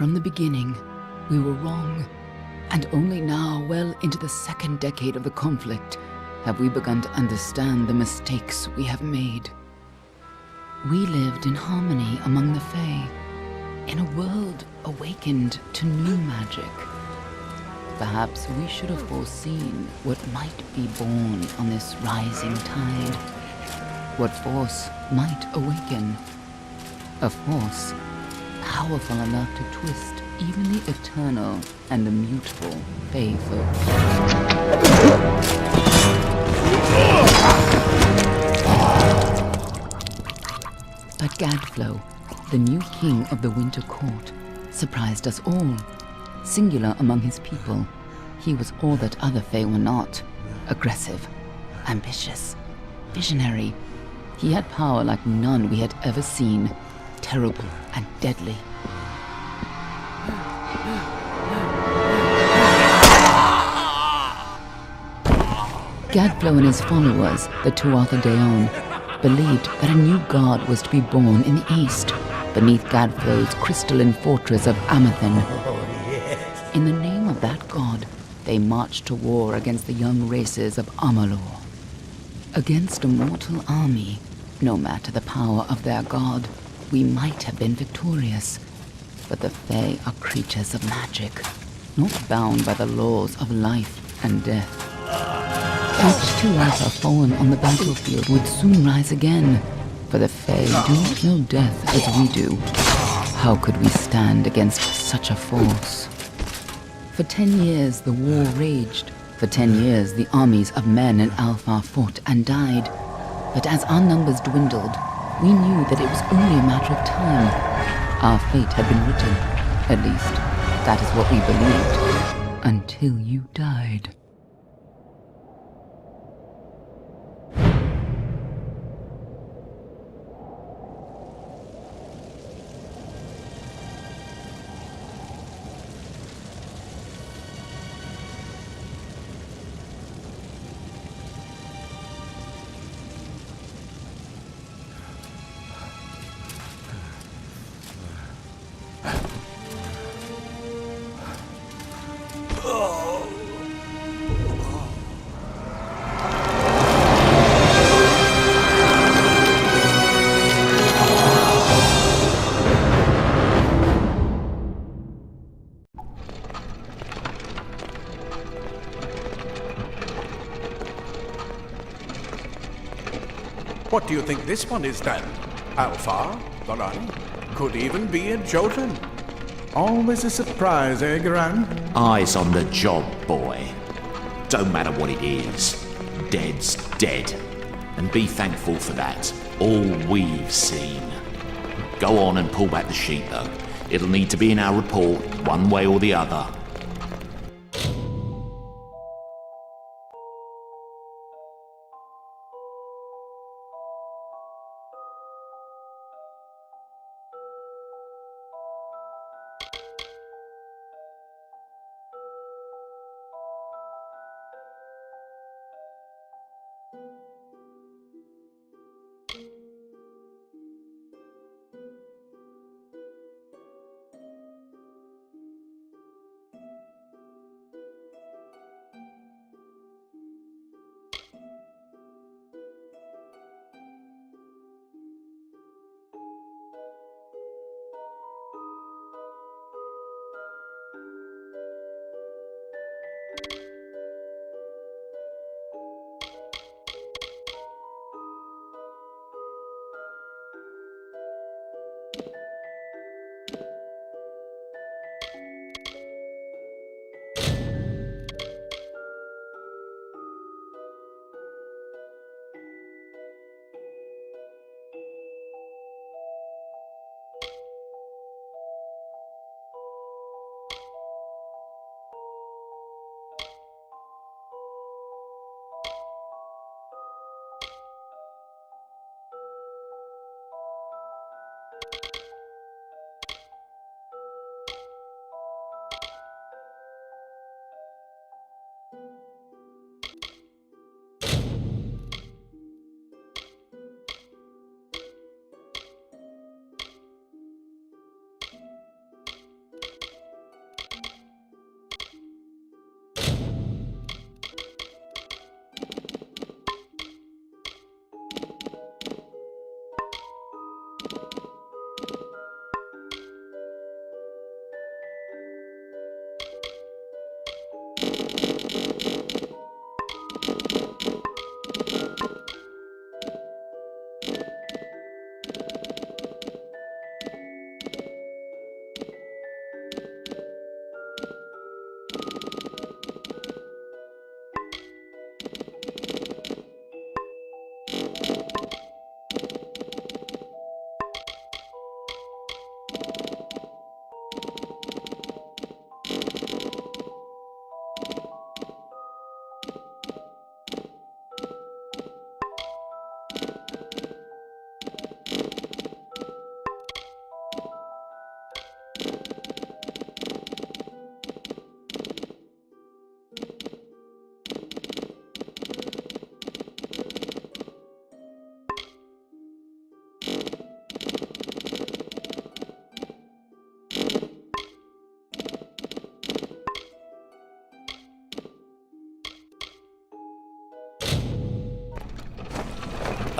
From the beginning, we were wrong. And only now, well into the second decade of the conflict, have we begun to understand the mistakes we have made. We lived in harmony among the Fae, in a world awakened to new magic. Perhaps we should have foreseen what might be born on this rising tide. What force might awaken. A force powerful enough to twist even the eternal and immutable Fae folk. But Gadflow, the new king of the Winter Court, surprised us all. Singular among his people, he was all that other Fae were not. Aggressive, ambitious, visionary. He had power like none we had ever seen, terrible and deadly. Gadflow and his followers, the Tuatha Deon, believed that a new god was to be born in the east, beneath Gadflow's crystalline fortress of Amathen. In the name of that god, they marched to war against the young races of Amalur. Against a mortal army, no matter the power of their god, we might have been victorious. But the Fae are creatures of magic, not bound by the laws of life and death. Each Tuatha fallen on the battlefield would soon rise again, for the Fae do not know death as we do. How could we stand against such a force? For 10 years the war raged. For 10 years the armies of Men and Alpha fought and died. But as our numbers dwindled, we knew that it was only a matter of time. Our fate had been written. At least, that is what we believed. Until you died. What do you think this one is then? Alpha? The run? Could even be a Jotun. Always a surprise, eh, Gran? Eyes on the job, boy. Don't matter what it is. Dead's dead. And be thankful for that. All we've seen. Go on and pull back the sheet, though. It'll need to be in our report, one way or the other.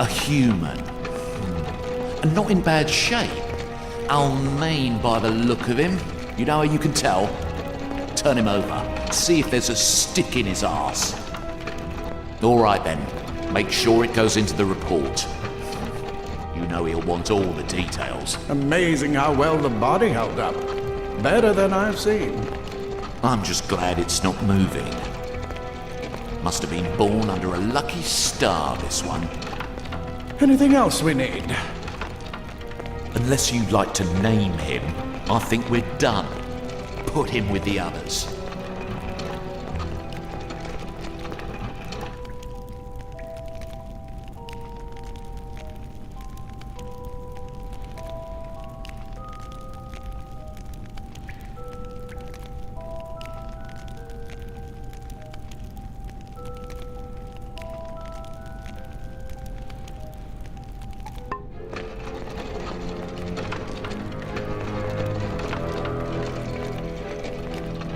A human. And not in bad shape. I mean, by the look of him, you know how you can tell? Turn him over. See if there's a stick in his arse. All right then. Make sure it goes into the report. You know he'll want all the details. Amazing how well the body held up. Better than I've seen. I'm just glad it's not moving. Must have been born under a lucky star, this one. Anything else we need? Unless you'd like to name him, I think we're done. Put him with the others.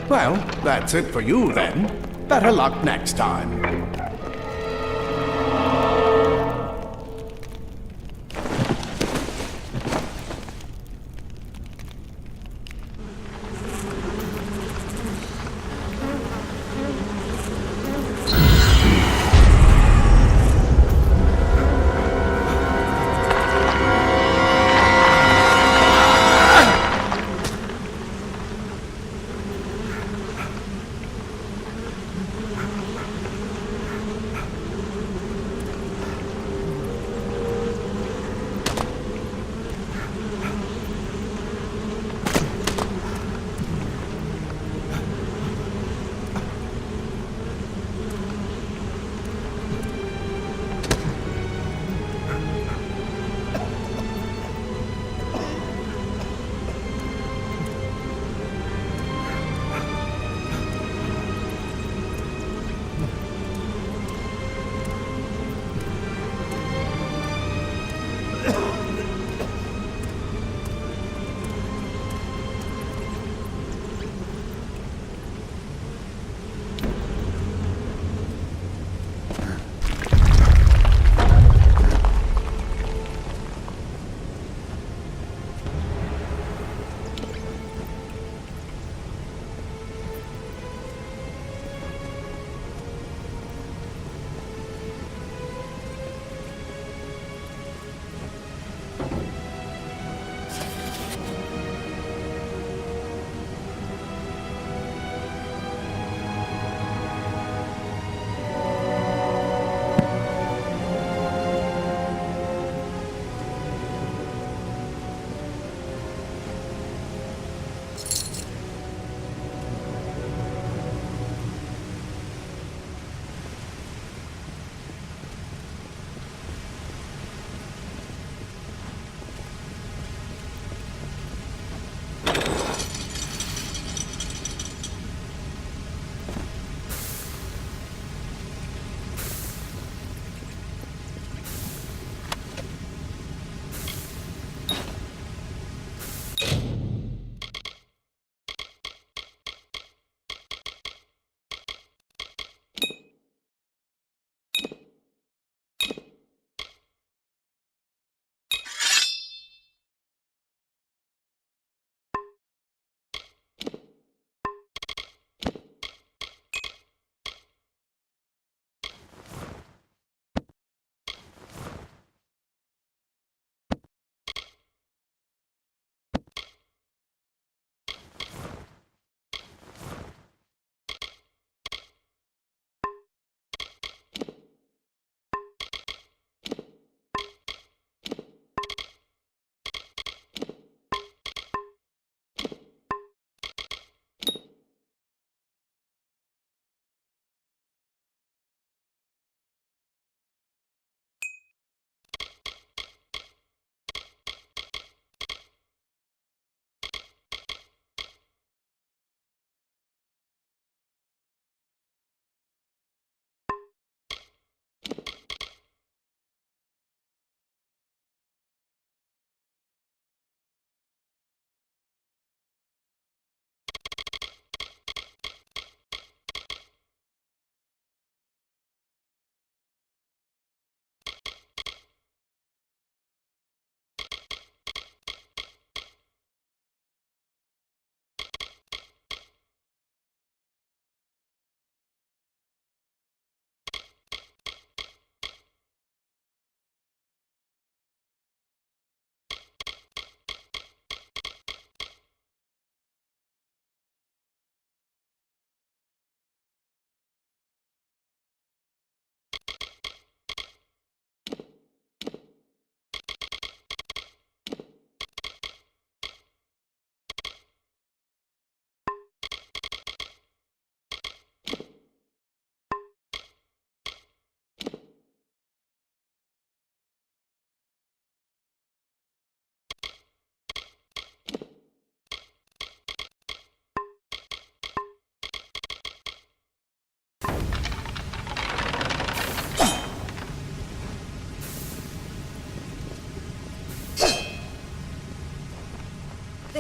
Well, that's it for you then. Better luck next time.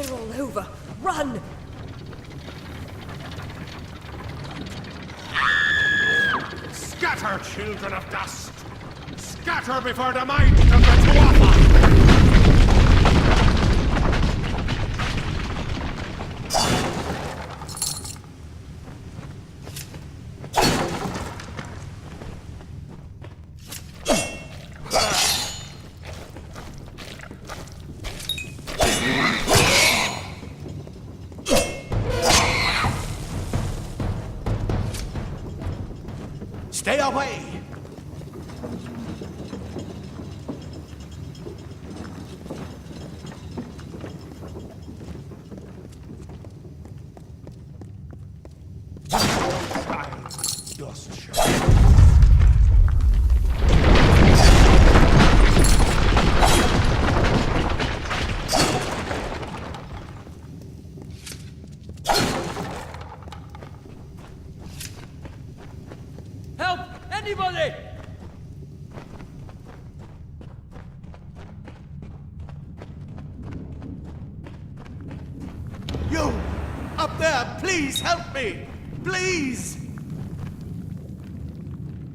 They're all over. Run! Scatter, children of dust! Scatter before the might of the Tuatha! Stay away! Dust show. Help! Anybody! You! Up there! Please help me! Please!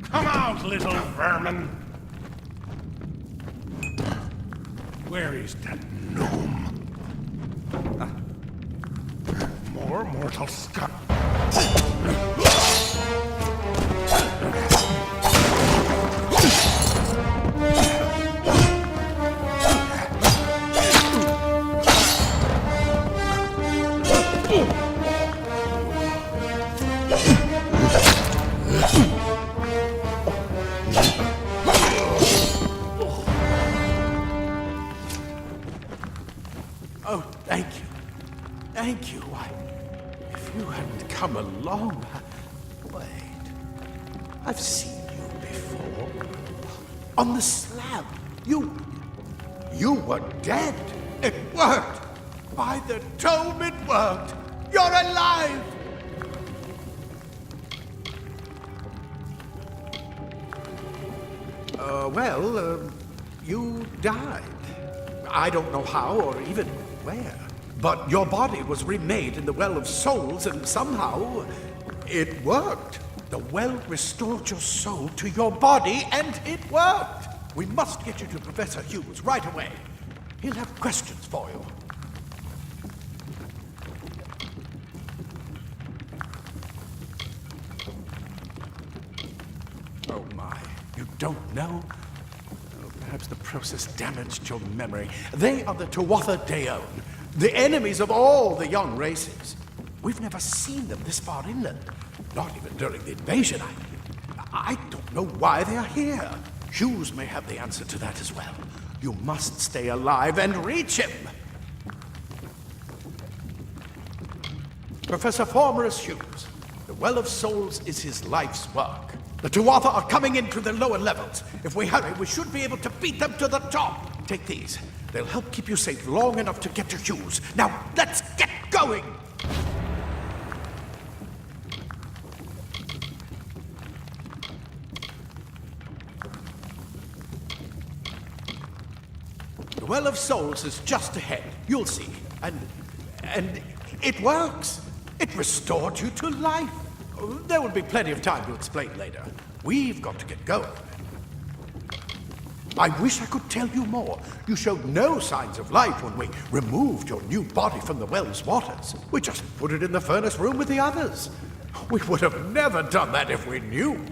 Come out, little vermin! Where is that gnome? More mortal scum. Oh, thank you. Thank you. If you hadn't come along... Wait. I've seen you before. On the slab. You were dead. It worked. By the dome, it worked. You're alive. You died. I don't know how or even where. But your body was remade in the Well of Souls, and somehow it worked. The well restored your soul to your body, and it worked. We must get you to Professor Hughes right away. He'll have questions for you. Oh my, you don't know? Oh, perhaps the process damaged your memory. They are the Tuatha Deon, the enemies of all the young races. We've never seen them this far inland, not even during the invasion. I don't know why they are here. Hughes may have the answer to that as well. You must stay alive and reach him. Professor Formerus Hughes, the Well of Souls is his life's work. The Tuatha are coming in through the lower levels. If we hurry, we should be able to beat them to the top. Take these. They'll help keep you safe long enough to get to Hughes. Now, let's get going! The Well of Souls is just ahead. You'll see. And it works. It restored you to life. There will be plenty of time to explain later. We've got to get going. I wish I could tell you more. You showed no signs of life when we removed your new body from the well's waters. We just put it in the furnace room with the others. We would have never done that if we knew.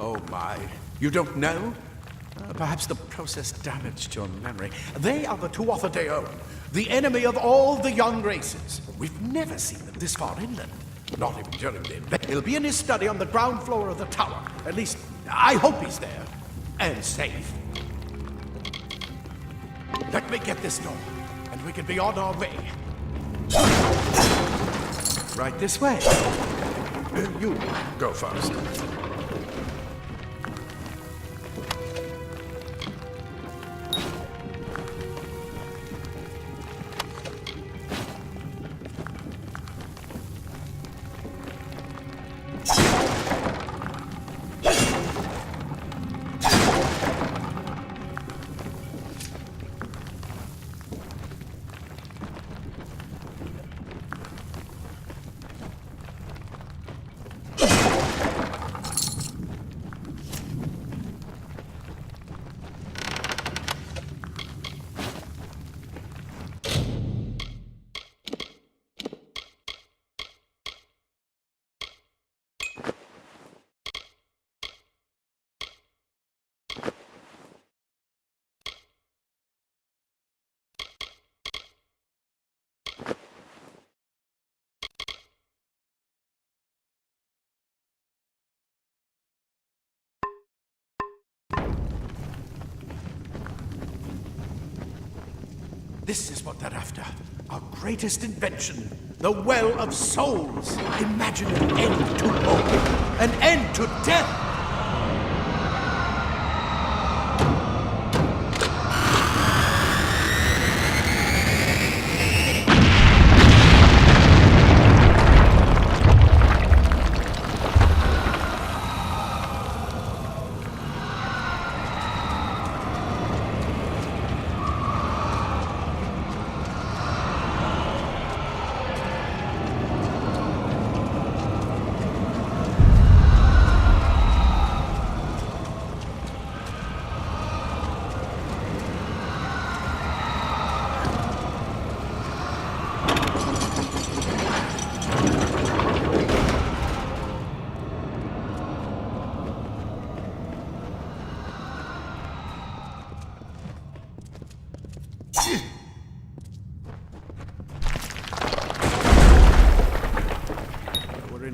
Oh my, you don't know? Perhaps the process damaged your memory. They are the Tuatha Deon, the enemy of all the young races. We've never seen them this far inland. Not even during the invasion. He'll be in his study on the ground floor of the tower. At least, I hope he's there. And safe. Let me get this door, and we can be on our way. Right this way. You go first. This is what they're after. Our greatest invention. The well of souls. Imagine an end to all. An end to death.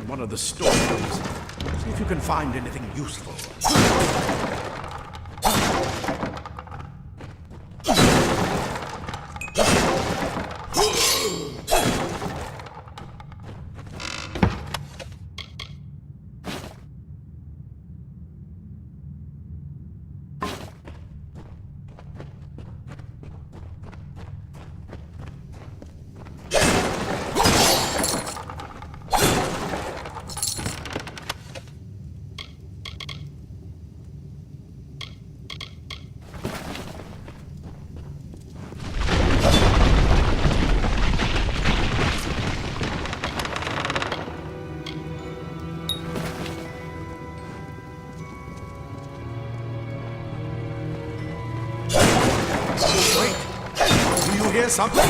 One of the storerooms. See if you can find anything useful. Hear something?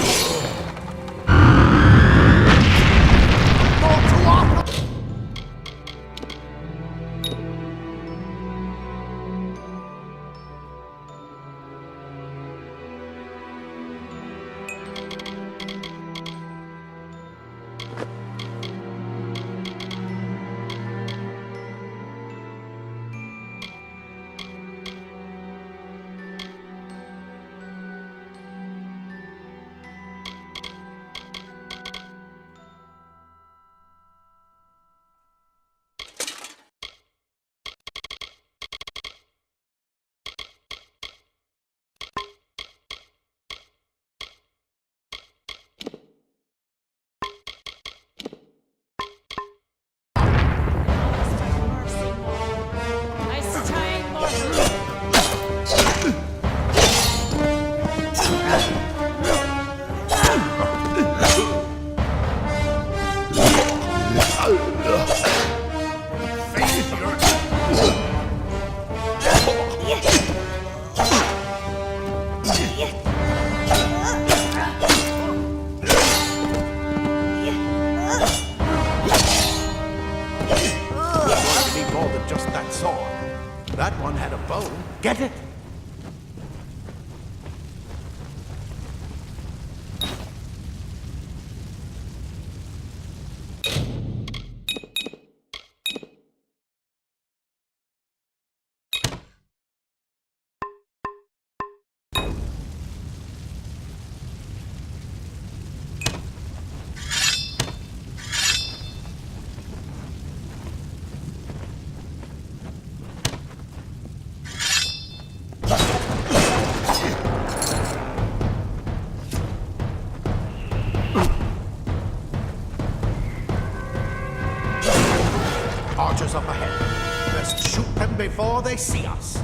That one had a bone. Get it? Archers up ahead. Best shoot them before they see us.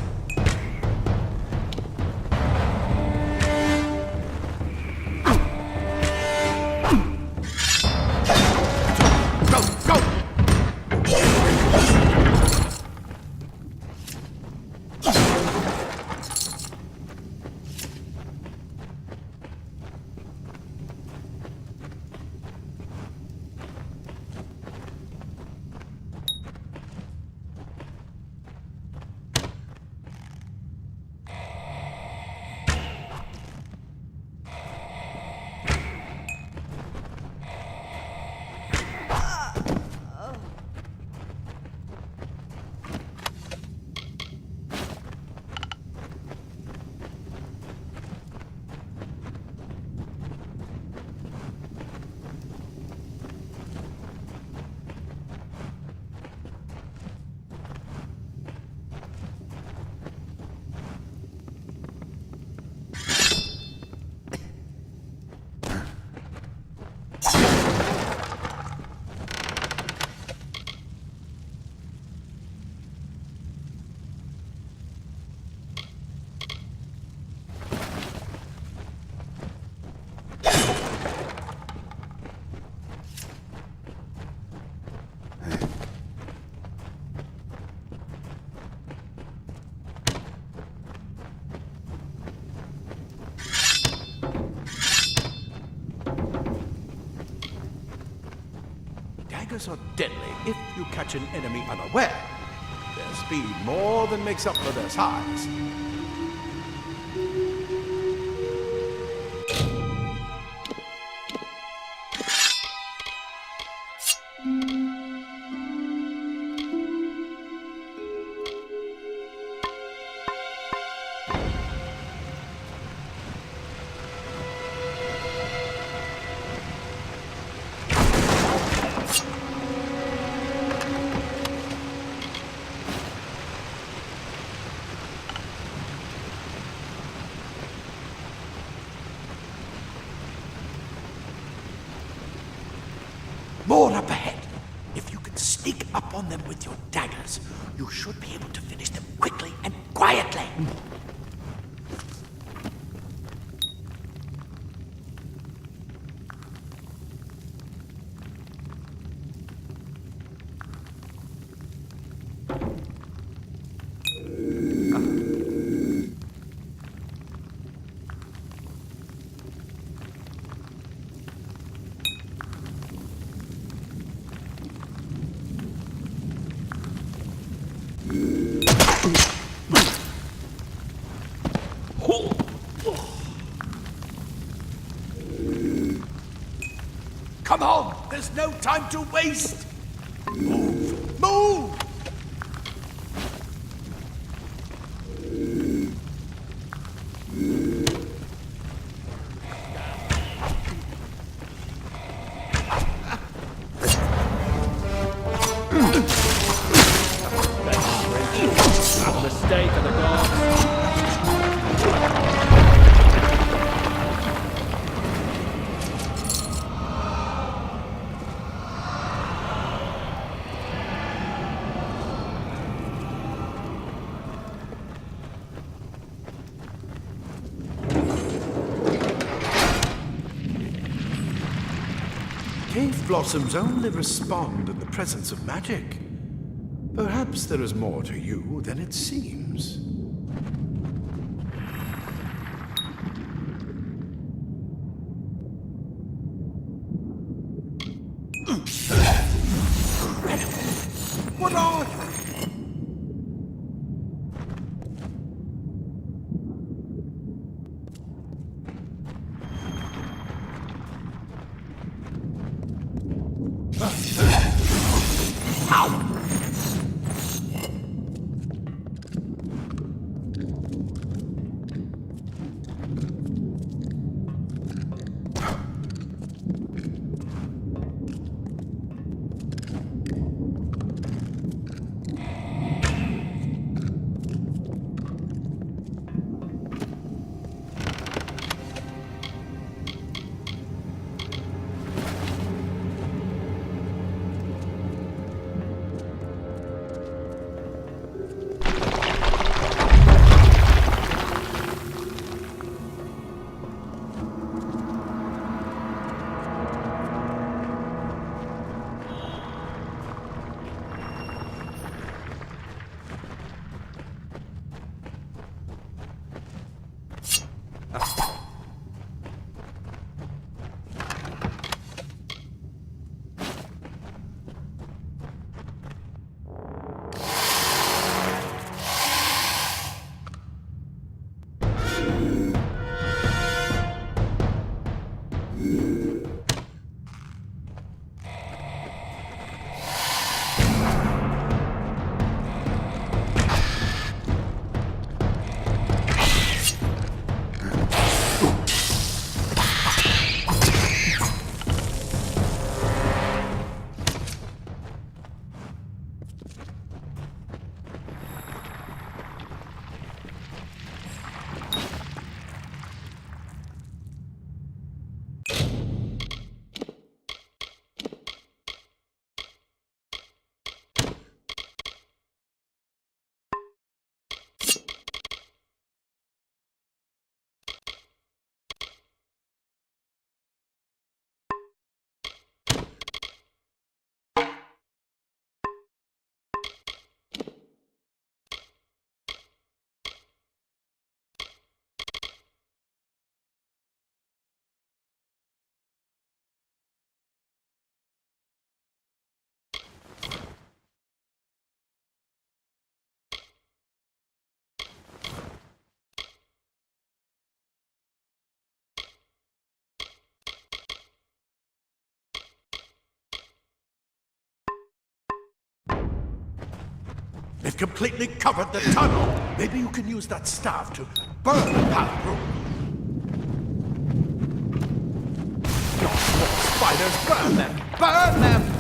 Go, go! daggers are deadly if you catch an enemy unaware. Their speed more than makes up for their size. More up ahead. If you can sneak up on them with your daggers, you should be able to finish them quickly and quietly. Come on! There's no time to waste! Move! Move! A mistake of the gods. Cave blossoms only respond in the presence of magic. Perhaps there is more to you than it seems. What are you? We've completely covered the tunnel. Maybe you can use that staff to burn the path through. More spiders, burn them! Burn them!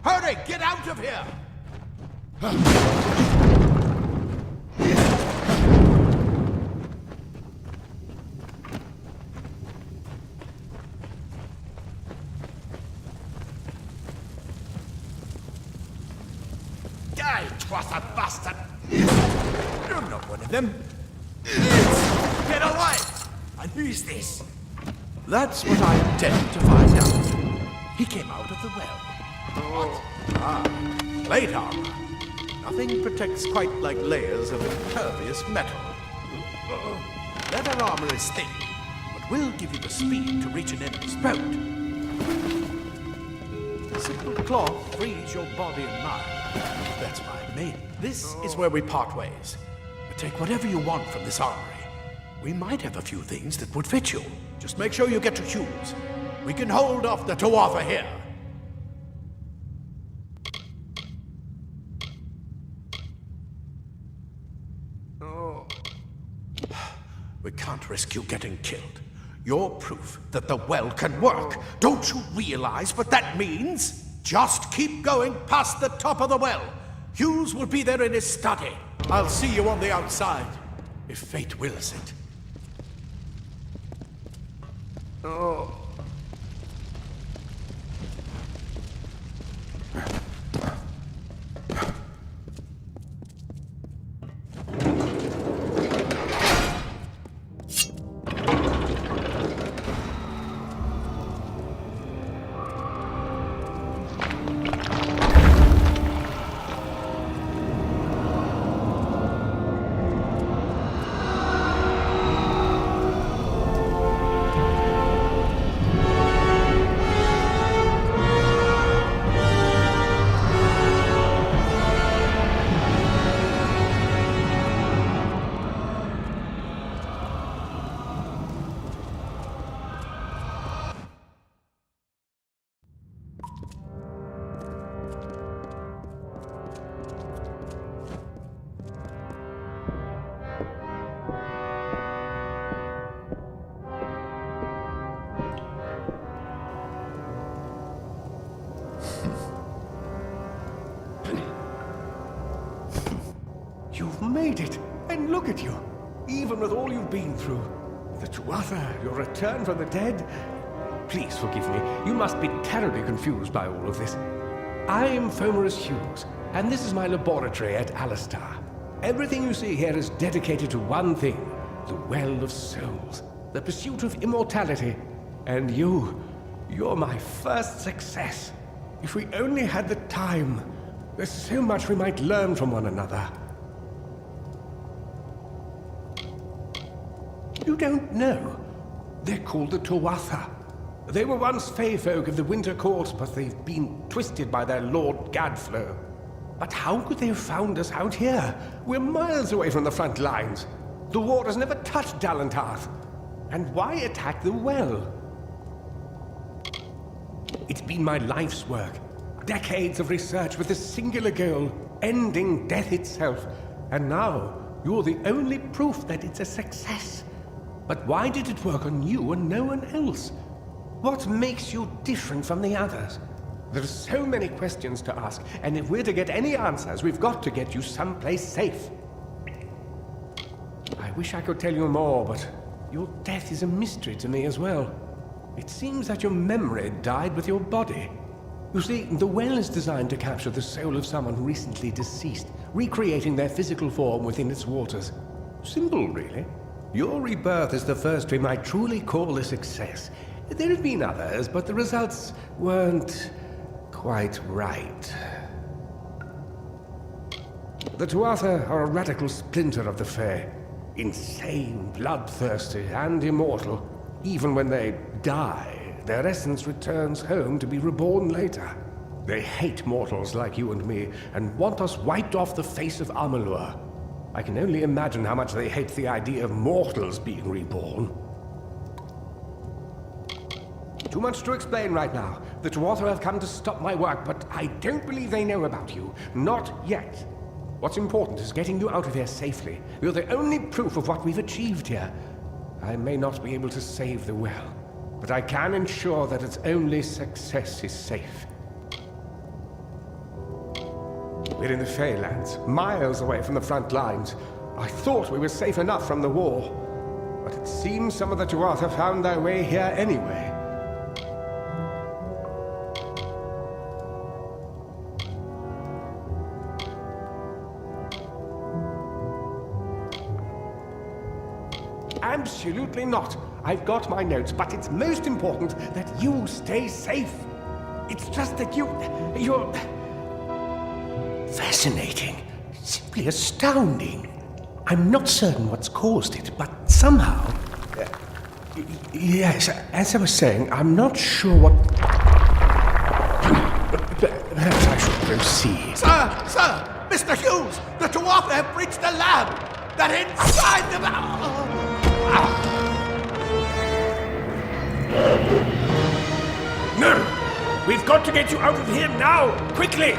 Hurry, get out of here! Die, twas a bastard! You're not one of them. Get away! And who's this? That's what I intend to find out. He came out of the well. What? Plate armor. Nothing protects quite like layers of impervious metal. Leather armor is thin, but will give you the speed to reach an enemy's throat. Simple cloth frees your body and mind. That's my main. This is where we part ways. But take whatever you want from this armory. We might have a few things that would fit you. Just make sure you get to choose. We can hold off the Tuatha here. We can't risk you getting killed. You're proof that the well can work. Don't you realize what that means? Just keep going past the top of the well. Hughes will be there in his study. I'll see you on the outside, if fate wills it. You've made it, and look at you. Even with all you've been through. The Tuatha, your return from the dead. Please forgive me. You must be terribly confused by all of this. I am Fomerus Hughes, and this is my laboratory at Alistar. Everything you see here is dedicated to one thing, the Well of Souls, the pursuit of immortality. And you're my first success. If we only had the time, there's so much we might learn from one another. You don't know. They're called the Tuatha. They were once Fey folk of the Winter Court, but they've been twisted by their Lord Gadflow. But how could they have found us out here? We're miles away from the front lines. The war has never touched Dallantarth. And why attack the well? It's been my life's work. Decades of research with a singular goal, ending death itself. And now, you're the only proof that it's a success. But why did it work on you and no one else? What makes you different from the others? There are so many questions to ask, and if we're to get any answers, we've got to get you someplace safe. I wish I could tell you more, but your death is a mystery to me as well. It seems that your memory died with your body. You see, the well is designed to capture the soul of someone recently deceased, recreating their physical form within its waters. Simple, really. Your rebirth is the first we might truly call a success. There have been others, but the results weren't quite right. The Tuatha are a radical splinter of the Fae. Insane, bloodthirsty, and immortal. Even when they die, their essence returns home to be reborn later. They hate mortals like you and me, and want us wiped off the face of Amalur. I can only imagine how much they hate the idea of mortals being reborn. Too much to explain right now. The Tuatha have come to stop my work, but I don't believe they know about you. Not yet. What's important is getting you out of here safely. You're the only proof of what we've achieved here. I may not be able to save the well, but I can ensure that its only success is safe. We're in the Feylands, miles away from the front lines. I thought we were safe enough from the war, but it seems some of the Tuatha found their way here anyway. Absolutely not. I've got my notes, but it's most important that you stay safe. It's just that you're fascinating, simply astounding. I'm not certain what's caused it, but somehow... yes, as I was saying, I'm not sure what... Perhaps I should proceed. Sir! Mr. Hughes! The Tuatha have breached the lab! They're inside the... No! We've got to get you out of here now! Quickly!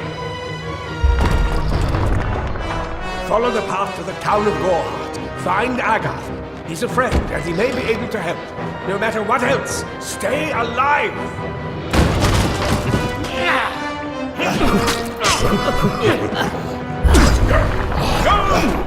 Follow the path to the town of Gorhart. Find Agath. He's a friend, and he may be able to help. No matter what else, stay alive! Go!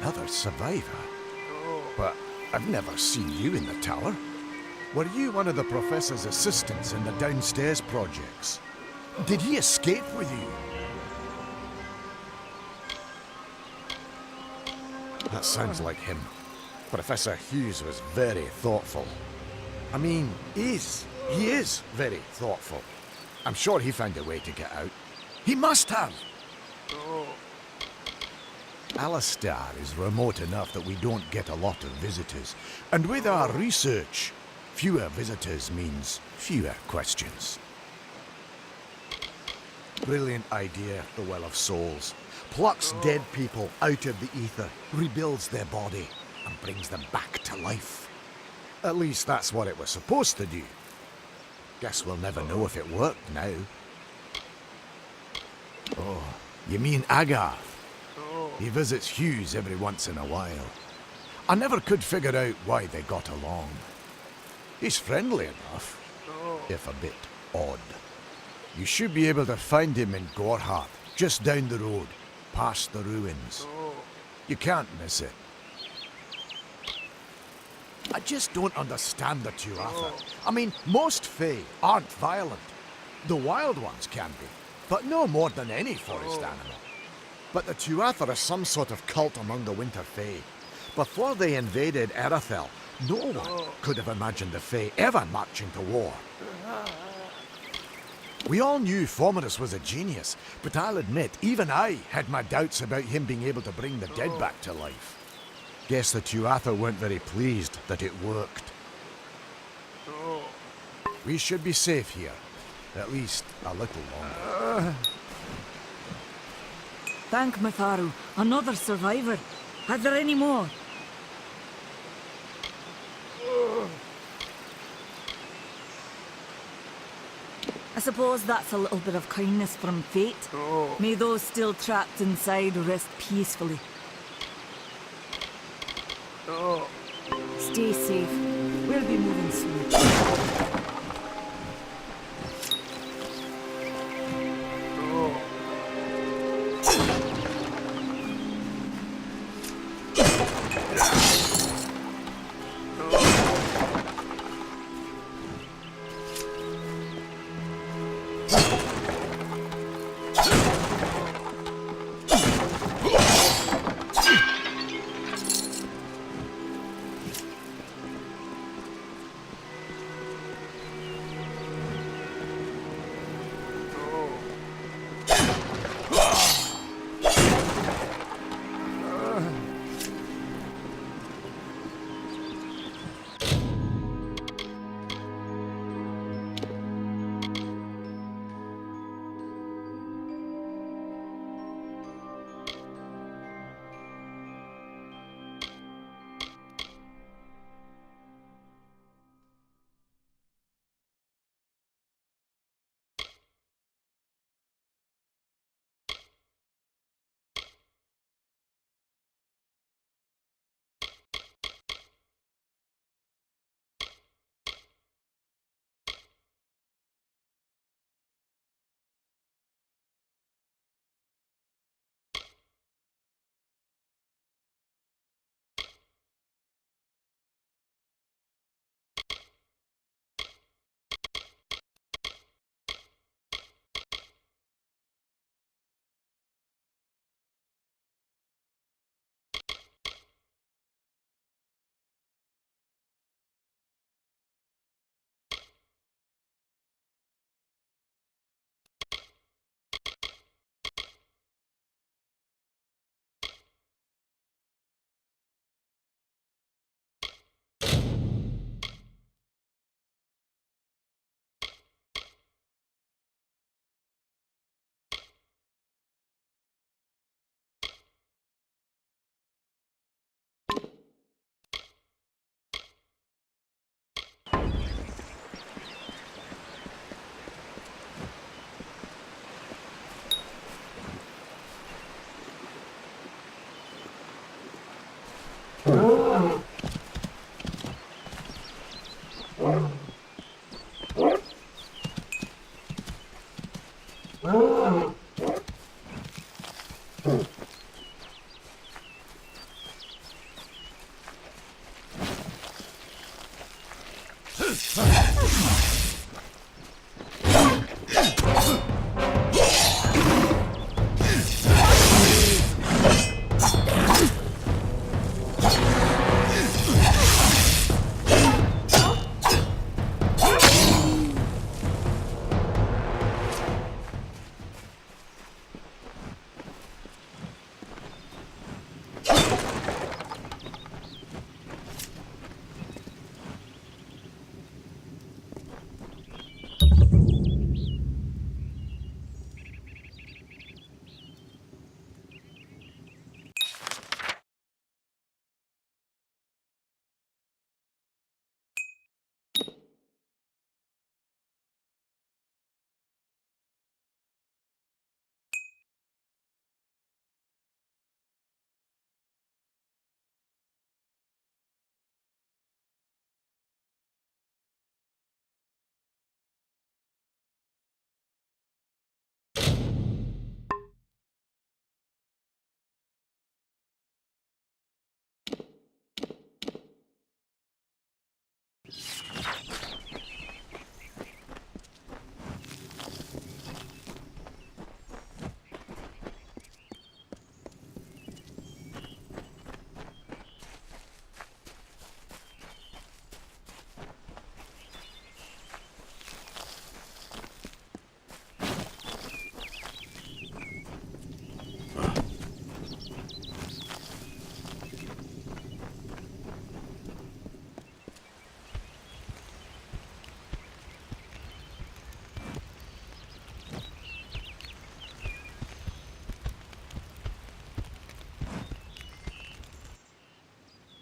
Another survivor? But I've never seen you in the tower. Were you one of the professor's assistants in the downstairs projects? Did he escape with you? That sounds like him. Professor Hughes was very thoughtful. I mean, he is very thoughtful. I'm sure he found a way to get out. He must have! Alistair is remote enough that we don't get a lot of visitors. And with our research, fewer visitors means fewer questions. Brilliant idea, the Well of Souls. Plucks dead people out of the ether, rebuilds their body, and brings them back to life. At least that's what it was supposed to do. Guess we'll never know if it worked now. Oh, you mean Agar? He visits Hughes every once in a while. I never could figure out why they got along. He's friendly enough, if a bit odd. You should be able to find him in Gorhart, just down the road, past the ruins. You can't miss it. I just don't understand the Tuatha. I mean, most Fae aren't violent. The wild ones can be, but no more than any forest animal. But the Tuatha are some sort of cult among the Winter Fae. Before they invaded Erythel, no one could have imagined the Fae ever marching to war. We all knew Fomerus was a genius, but I'll admit, even I had my doubts about him being able to bring the dead back to life. Guess the Tuatha weren't very pleased that it worked. We should be safe here, at least a little longer. Thank Matharu, another survivor. Are there any more? A suppose that's a little bit of kindness from fate. May those still trapped inside rest peacefully. Stay safe. We'll be moving soon.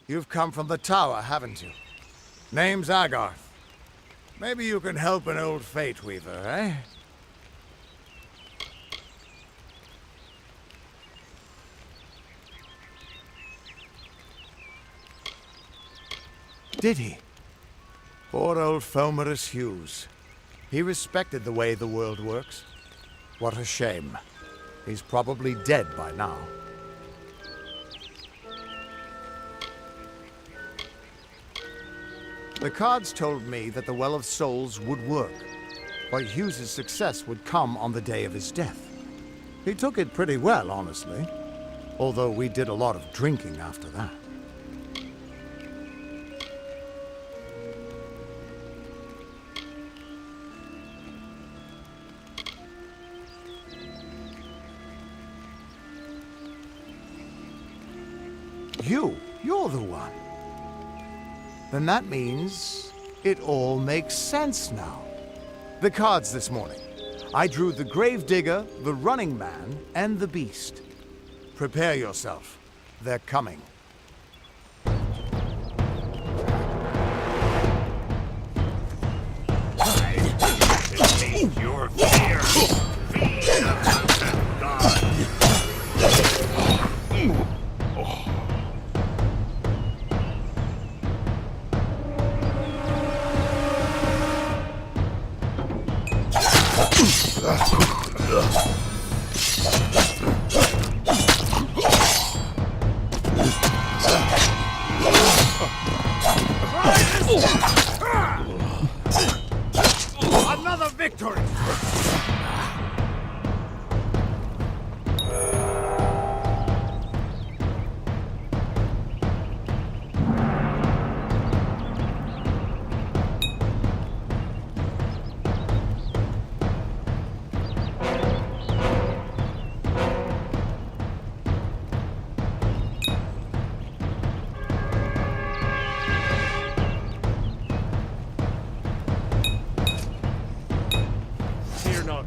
You've come from the tower, haven't you? Name's Agarth. Maybe you can help an old fate weaver, eh? Did he? Poor old Fomerus Hughes. He respected the way the world works. What a shame. He's probably dead by now. The cards told me that the Well of Souls would work, but Hughes's success would come on the day of his death. He took it pretty well, honestly, although we did a lot of drinking after that. You're the one. Then that means it all makes sense now. The cards this morning. I drew the Gravedigger, the Running Man, and the Beast. Prepare yourself. They're coming. Your fear. Fear of God. Another victory!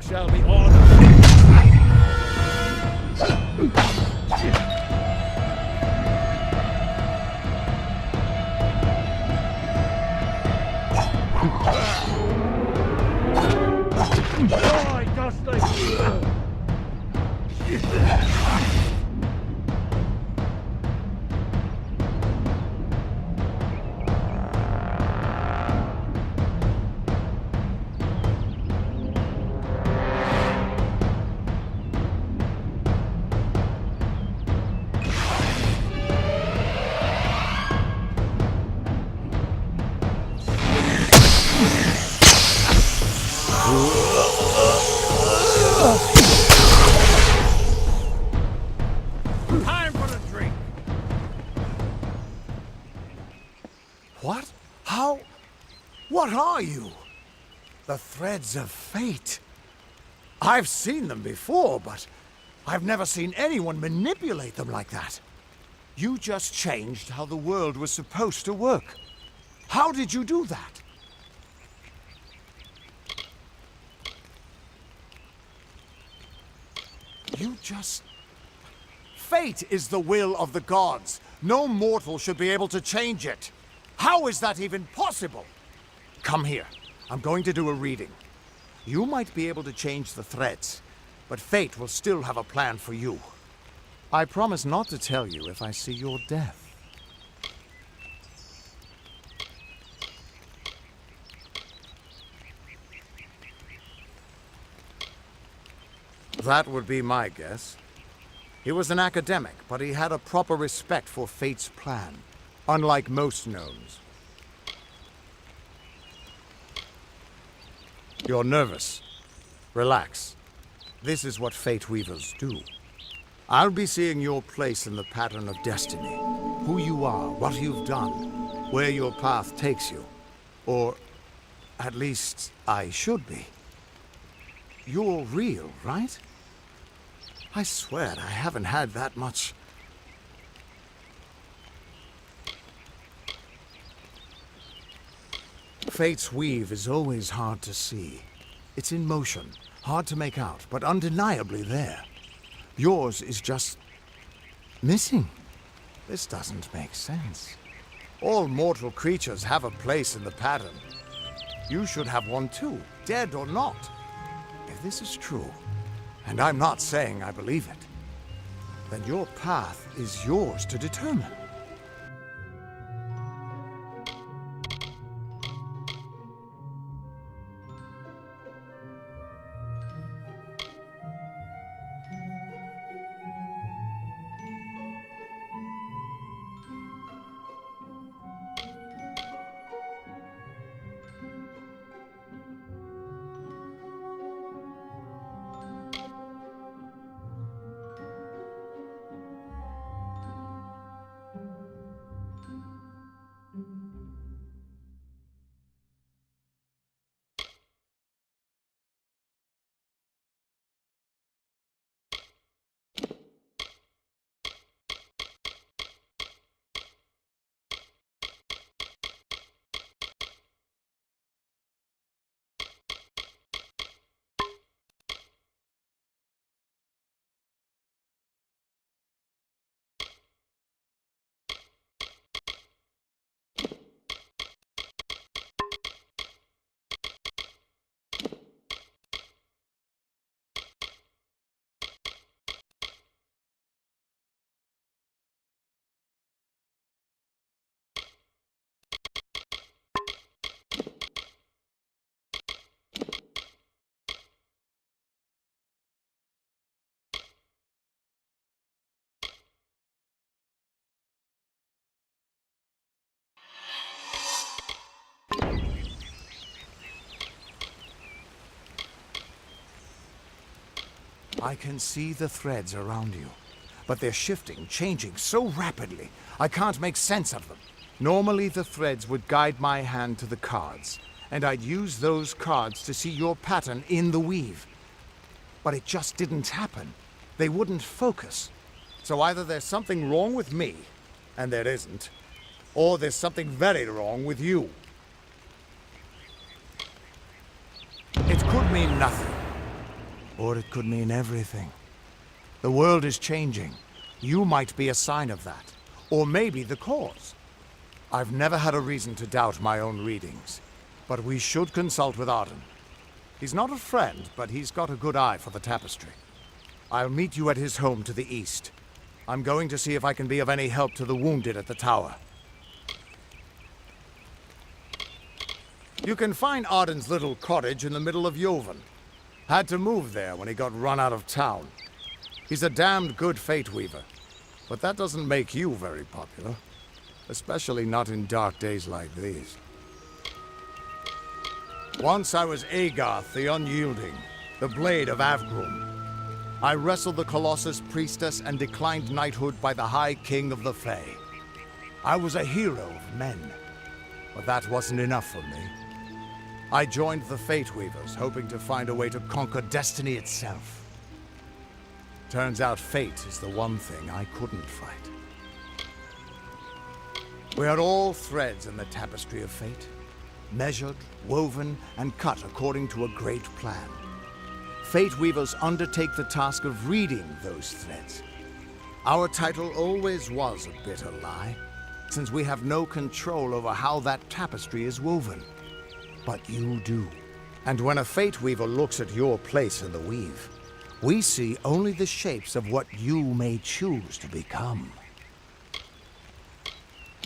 Shall be honored. Why dost thou? Time for a drink. What? How? What are you? The threads of fate. I've seen them before, but I've never seen anyone manipulate them like that. You just changed how the world was supposed to work. How did you do that? You just... Fate is the will of the gods. No mortal should be able to change it. How is that even possible? Come here. I'm going to do a reading. You might be able to change the threads, but fate will still have a plan for you. I promise not to tell you if I see your death. That would be my guess. He was an academic, but he had a proper respect for fate's plan, unlike most gnomes. You're nervous. Relax. This is what fate weavers do. I'll be seeing your place in the pattern of destiny. Who you are, what you've done, where your path takes you. Or, at least, I should be. You're real, right? I swear I haven't had that much... Fate's weave is always hard to see. It's in motion, hard to make out, but undeniably there. Yours is just... missing. This doesn't make sense. All mortal creatures have a place in the pattern. You should have one too, dead or not. If this is true, and I'm not saying I believe it, then your path is yours to determine. I can see the threads around you, but they're shifting, changing so rapidly, I can't make sense of them. Normally the threads would guide my hand to the cards, and I'd use those cards to see your pattern in the weave. But it just didn't happen. They wouldn't focus. So either there's something wrong with me, and there isn't, or there's something very wrong with you. It could mean nothing, or it could mean everything. The world is changing. You might be a sign of that, or maybe the cause. I've never had a reason to doubt my own readings, but we should consult with Arden. He's not a friend, but he's got a good eye for the tapestry. I'll meet you at his home to the east. I'm going to see if I can be of any help to the wounded at the tower. You can find Arden's little cottage in the middle of Joven. Had to move there when he got run out of town. He's a damned good fate weaver, but that doesn't make you very popular. Especially not in dark days like these. Once I was Agarth the Unyielding, the Blade of Avgrim. I wrestled the Colossus priestess and declined knighthood by the High King of the Fae. I was a hero of men, but that wasn't enough for me. I joined the Fate Weavers, hoping to find a way to conquer destiny itself. Turns out fate is the one thing I couldn't fight. We are all threads in the tapestry of fate, measured, woven, and cut according to a great plan. Fate Weavers undertake the task of reading those threads. Our title always was a bitter lie, since we have no control over how that tapestry is woven. But you do. And when a Fate Weaver looks at your place in the weave, we see only the shapes of what you may choose to become.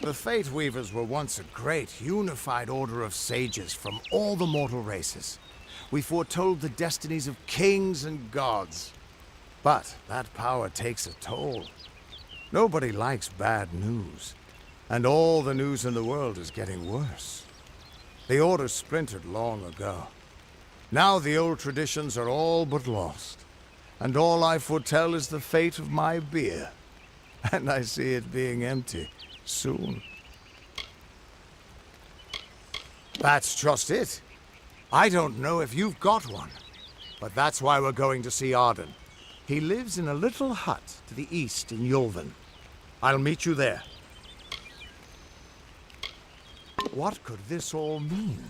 The Fate Weavers were once a great, unified order of sages from all the mortal races. We foretold the destinies of kings and gods. But that power takes a toll. Nobody likes bad news. And all the news in the world is getting worse. The order splintered long ago. Now the old traditions are all but lost. And all I foretell is the fate of my beer. And I see it being empty. Soon. That's just it. I don't know if you've got one, but that's why we're going to see Arden. He lives in a little hut to the east in Yulven. I'll meet you there. What could this all mean?